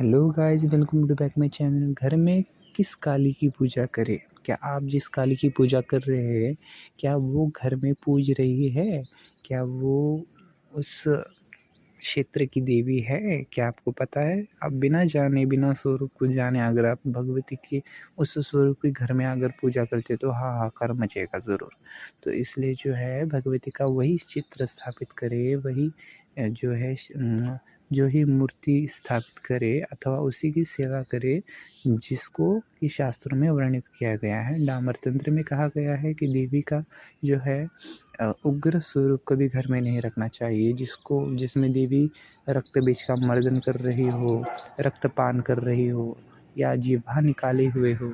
Hello guys, welcome to back my channel. घर में किस काली की पूजा करें? क्या आप जिस काली की पूजा कर रहे हैं, क्या वो घर में पूज रही है? क्या वो उस क्षेत्र की देवी है? क्या आपको पता है? आप बिना जाने, बिना स्वरूप को जाने अगर आप भगवती की उस स्वरूप के घर में अगर पूजा करते तो हाहाकार मचेगा ज़रूर। तो इसलिए जो है भगवती का वही चित्र स्थापित करें, वही जो है जो ही मूर्ति स्थापित करे अथवा उसी की सेवा करे जिसको कि शास्त्रों में वर्णित किया गया है। डामर तंत्र में कहा गया है कि देवी का जो है उग्र स्वरूप कभी घर में नहीं रखना चाहिए, जिसमें देवी रक्त बीज का मर्दन कर रही हो, रक्तपान कर रही हो या जिह्वा निकाले हुए हो,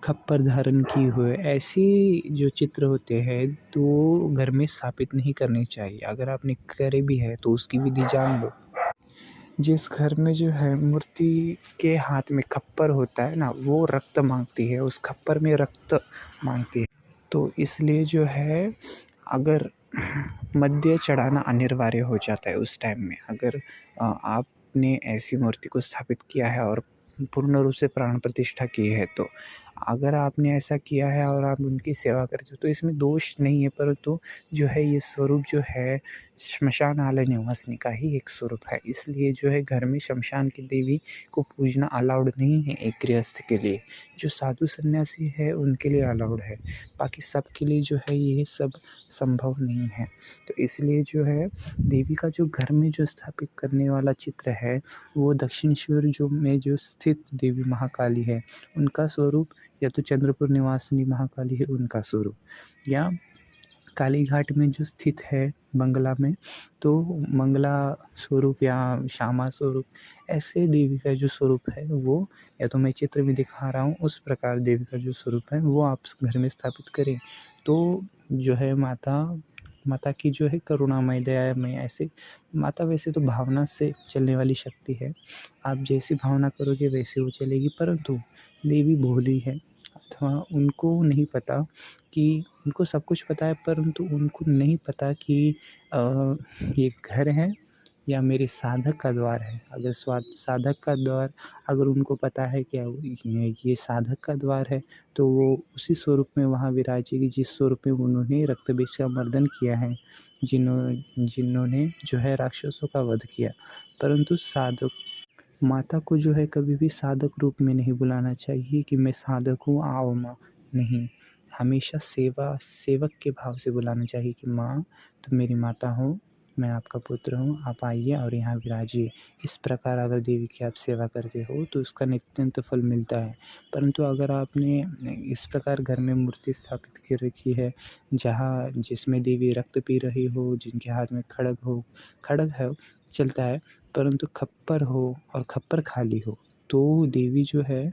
खप्पर धारण की हुए, ऐसी जो चित्र होते हैं तो घर में स्थापित नहीं करने चाहिए। अगर आपने करे भी है तो उसकी विधि जान लो। जिस घर में जो है मूर्ति के हाथ में खप्पर होता है ना, वो रक्त मांगती है, उस खप्पर में रक्त मांगती है। तो इसलिए जो है अगर मद्य चढ़ाना अनिवार्य हो जाता है उस टाइम में। अगर आपने ऐसी मूर्ति को स्थापित किया है और पूर्ण रूप से प्राण प्रतिष्ठा की है, तो अगर आपने ऐसा किया है और आप उनकी सेवा करते हो तो इसमें दोष नहीं है, परंतु जो है ये स्वरूप जो है श्मशानालय निवासिनी का ही एक स्वरूप है। इसलिए जो है घर में शमशान की देवी को पूजना अलाउड नहीं है एक गृहस्थ के लिए। जो साधु सन्यासी है उनके लिए अलाउड है, बाकी सबके लिए जो है ये सब संभव नहीं है। तो इसलिए जो है देवी का जो घर में जो स्थापित करने वाला चित्र है, वो दक्षिणेश्वर जो स्थित देवी महाकाली है, उनका स्वरूप, या तो चंद्रपुर निवासिनी महाकाली है उनका स्वरूप, या काली घाट में जो स्थित है मंगला में, तो मंगला स्वरूप या श्यामा स्वरूप, ऐसे देवी का जो स्वरूप है वो, या तो मैं चित्र में दिखा रहा हूँ उस प्रकार देवी का जो स्वरूप है वो आप घर में स्थापित करें। तो जो है माता की जो है करुणामय दयामय, ऐसे माता वैसे तो भावना से चलने वाली शक्ति है। आप जैसी भावना करोगे वैसे वो चलेगी, परंतु देवी भोली है अथवा उनको नहीं पता कि उनको सब कुछ पता है, परंतु उनको नहीं पता कि ये घर है या मेरे साधक का द्वार है। अगर साधक का द्वार अगर उनको पता है क्या ये साधक का द्वार है, तो वो उसी स्वरूप में वहाँ विराजेगी जिस स्वरूप में उन्होंने रक्त बीज का मर्दन किया है, जिन्होंने जो है राक्षसों का वध किया। परंतु साधक माता को जो है कभी भी साधक रूप में नहीं बुलाना चाहिए कि मैं साधक हूँ, आओ माँ, नहीं। हमेशा सेवक के भाव से बुलाना चाहिए कि माँ तुम मेरी माता हो, मैं आपका पुत्र हूँ, आप आइए और यहाँ विराजिए। इस प्रकार अगर देवी की आप सेवा करते हो तो उसका नित्यंत फल मिलता है। परंतु अगर आपने इस प्रकार घर में मूर्ति स्थापित कर रखी है जिसमें देवी रक्त पी रही हो, जिनके हाथ में खड्ग है चलता है, परंतु खप्पर हो और खप्पर खाली हो, तो देवी जो है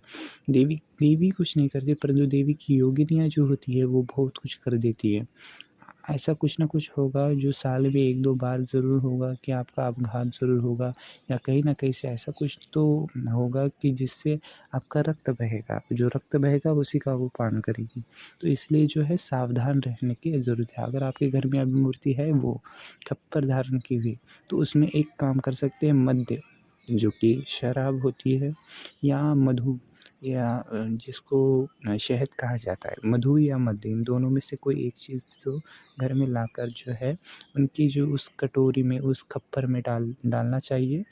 देवी कुछ नहीं करती, परंतु देवी की योगिनियाँ जो होती है वो बहुत कुछ कर देती है। ऐसा कुछ ना कुछ होगा जो साल में 1-2 बार ज़रूर होगा कि आपका अपघात ज़रूर होगा, या कहीं न कहीं से ऐसा कुछ तो होगा कि जिससे आपका रक्त बहेगा। जो रक्त बहेगा उसी का वो पान करेगी। तो इसलिए जो है सावधान रहने की ज़रूरत है। अगर आपके घर में अभी मूर्ति है वो खप्पर धारण की हुई, तो उसमें एक काम कर सकते हैं, मद्य जो कि शराब होती है, या मधु, या जिसको शहद कहा जाता है, मधु या मद्य, इन दोनों में से कोई एक चीज़ तो घर में लाकर जो है उनकी जो उस कटोरी में, उस खप्पर में डालना चाहिए,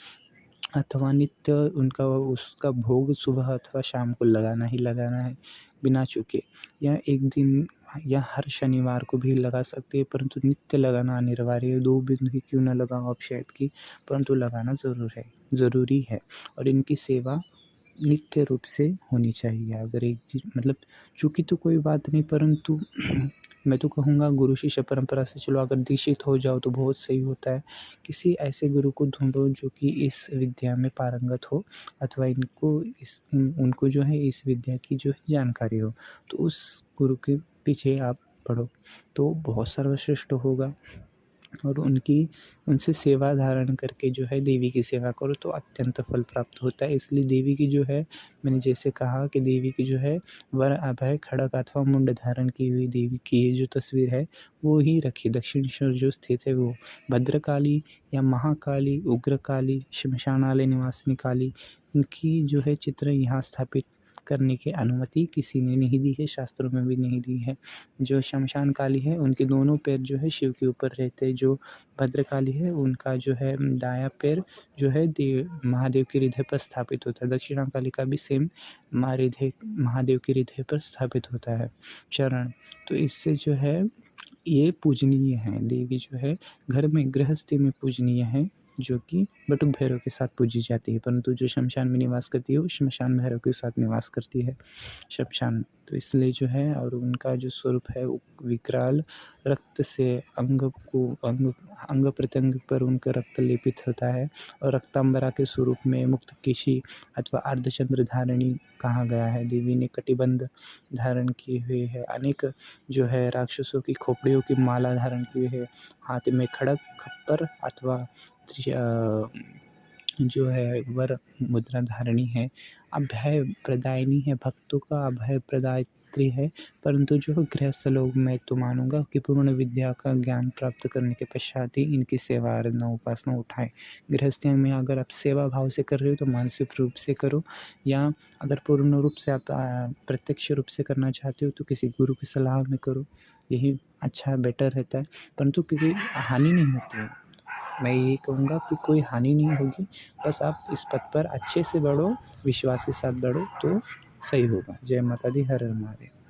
अथवा नित्य उनका उसका भोग सुबह अथवा शाम को लगाना ही लगाना है बिना चूके। या एक दिन या हर शनिवार को भी लगा सकते हैं, परंतु नित्य लगाना अनिवार्य है। 2 बिंद ही क्यों ना लगाओ आप शहद की, परंतु लगाना ज़रूरी है। और इनकी सेवा नित्य रूप से होनी चाहिए। अगर एक चीज़ मतलब चूँकि तो कोई बात नहीं, परंतु मैं तो कहूँगा गुरु शिष्य परंपरा से चलो अगर दीक्षित हो जाओ तो बहुत सही होता है। किसी ऐसे गुरु को ढूँढो जो कि इस विद्या में पारंगत हो, अथवा उनको जो है इस विद्या की जो है जानकारी हो, तो उस गुरु के पीछे आप पढ़ो तो बहुत सर्वश्रेष्ठ होगा। और उनसे सेवा धारण करके जो है देवी की सेवा करो तो अत्यंत फल प्राप्त होता है। इसलिए देवी की जो है, मैंने जैसे कहा कि देवी की जो है वर अभय खड़ग अथवा मुंड धारण की हुई देवी की ये जो तस्वीर है वो ही रखी दक्षिणेश्वर जो स्थित है वो भद्रकाली या महाकाली, उग्रकाली, श्मशानालय निवासिनी काली, इनकी जो है चित्र यहाँ स्थापित करने की अनुमति किसी ने नहीं दी है, शास्त्रों में भी नहीं दी है। जो शमशान काली है उनके दोनों पैर जो है शिव के ऊपर रहते हैं। जो भद्रकाली है उनका जो है दायां पैर जो है महादेव के हृदय पर स्थापित होता है। दक्षिणा काली का भी सेम महादेव के हृदय पर स्थापित होता है चरण। तो इससे जो है ये पूजनीय है, देवी जो है घर में गृहस्थी में पूजनीय है, जो कि बटुक भैरव के साथ पूजी जाती है। परंतु जो शमशान में निवास करती है वो श्मशान भैरव के साथ निवास करती है शमशान में। तो इसलिए जो है और उनका जो स्वरूप है वो विकराल रक्त से अंग प्रत्यंग पर उनका रक्त लेपित होता है और रक्तांबरा के स्वरूप में मुक्तकेशी अथवा अर्धचंद्र धारिणी कहा गया है। देवी ने कटिबंध धारण किए हुए है, अनेक जो है राक्षसों की खोपड़ियों की माला धारण की है, हाथ में खड़ग खप्पर अथवा जो है वर मुद्रा धारणी है, अभय प्रदायिनी है, भक्तों का अभय प्रदायत्री है। परंतु जो गृहस्थ लोग मैं तो मानूंगा कि पूर्ण विद्या का ज्ञान प्राप्त करने के पश्चात ही इनकी सेवा आराधना उपासना उठाएं। गृहस्थी में अगर आप सेवा भाव से कर रहे हो तो मानसिक रूप से करो, या अगर पूर्ण रूप से आप प्रत्यक्ष रूप से करना चाहते हो तो किसी गुरु की सलाह में करो, यही अच्छा बेटर रहता है। परंतु क्योंकि हानि नहीं होती है, मैं यही कहूँगा कि कोई हानि नहीं होगी, बस आप इस पथ पर अच्छे से बढ़ो, विश्वास के साथ बढ़ो तो सही होगा। जय माता दी, हर हर महादेव।